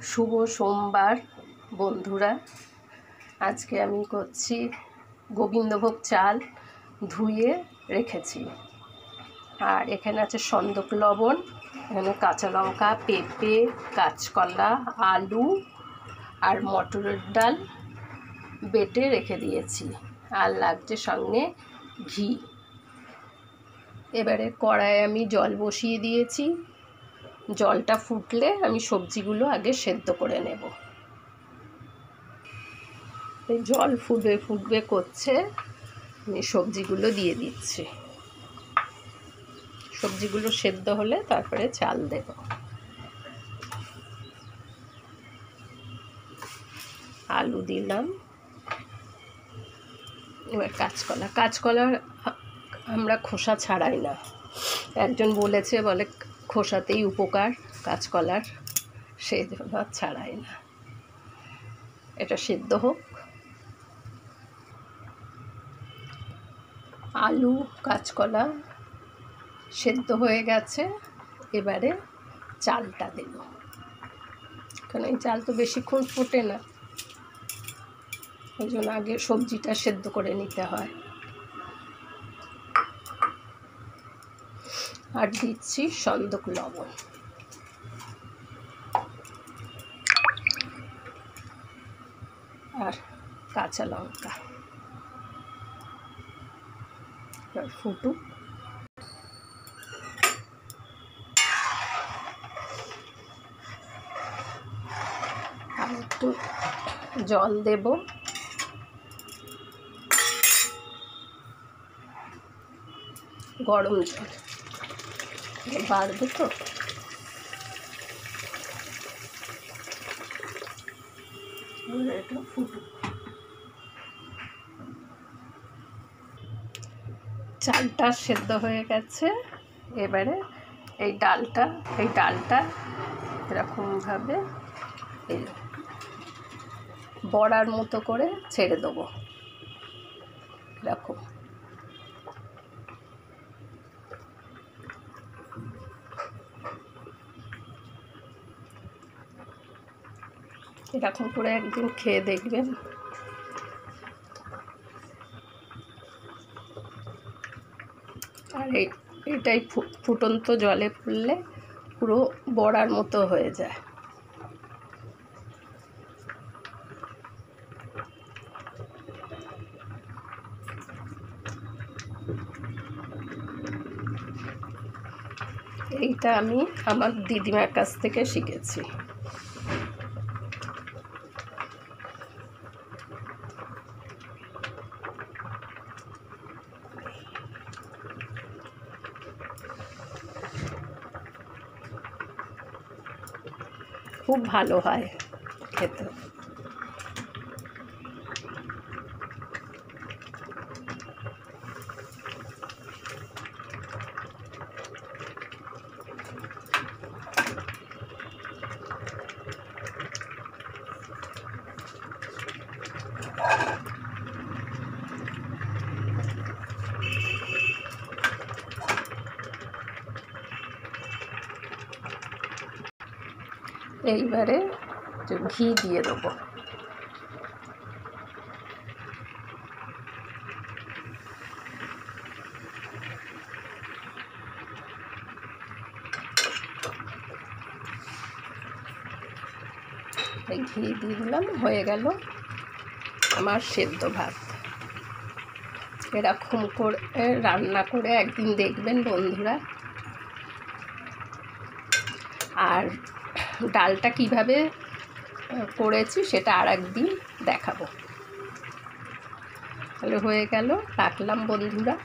শুভ সোমবার বন্ধুরা। আজকে আমি করছি গোবিন্দভোগ চাল ধুয়ে রেখেছি। আর এখানে আছে সন্দক লবণ, এখানে কাঁচা লঙ্কা, পেঁপে, কাঁচকলা, আলু আর মটরের ডাল বেটে রেখে দিয়েছি। আর লাগছে সঙ্গে ঘি। এবারে কড়াইয়ে আমি জল বসিয়ে দিয়েছি। জলটা ফুটলে আমি সবজিগুলো আগে সেদ্ধ করে নেব। এই জল ফুটবে ফুটবে করছে, আমি সবজিগুলো দিয়ে দিচ্ছি। সবজিগুলো সেদ্ধ হলে তারপরে চাল দেব। আলু দিলাম, এবার কাঁচকলা আমরা খোসা ছাড়াই না। একজন বলেছে, বলে খোসাতেই উপকার কাঁচকলার, সেই জন্য ছাড়াই না। এটা সিদ্ধ হোক। আলু কাঁচকলা সেদ্ধ হয়ে গেছে, এবারে চালটা দেব। কারণ এই চাল তো বেশিক্ষণ ফোটে না, ওই জন্য আগে সবজিটা সেদ্ধ করে নিতে হয়। আর দিচ্ছি সন্দক লবণ, আর কাঁচা লঙ্কা। ফুটুক। আর একটু জল দেব। গরম জল বাড়বে তো। এটা ফুটুক। চালটা সেদ্ধ হয়ে গেছে। এবারে এই ডালটা এরকমভাবে বড়ার মতো করে ছেড়ে দেবো। এরকম এরকম করে একদিন খেয়ে দেখবেন। আর এটাই ফুটন্ত জলে ফুললে পুরো বড়ার মতো হয়ে যায়। এইটা আমি আমার দিদিমার কাছ থেকে শিখেছি। খুব ভালো হয় খেতে। এইবারে ঘি দিয়ে দেবো। এই ঘি দিয়ে দিলাম, হয়ে গেল আমার সেদ্ধ ভাত। এরকম করে রান্না করে একদিন দেখবেন বন্ধুরা। আর ডালটা কিভাবে করেছি সেটা আর একদিন দেখাবো। তাহলে হয়ে গেল, রাখলাম বন্ধুরা।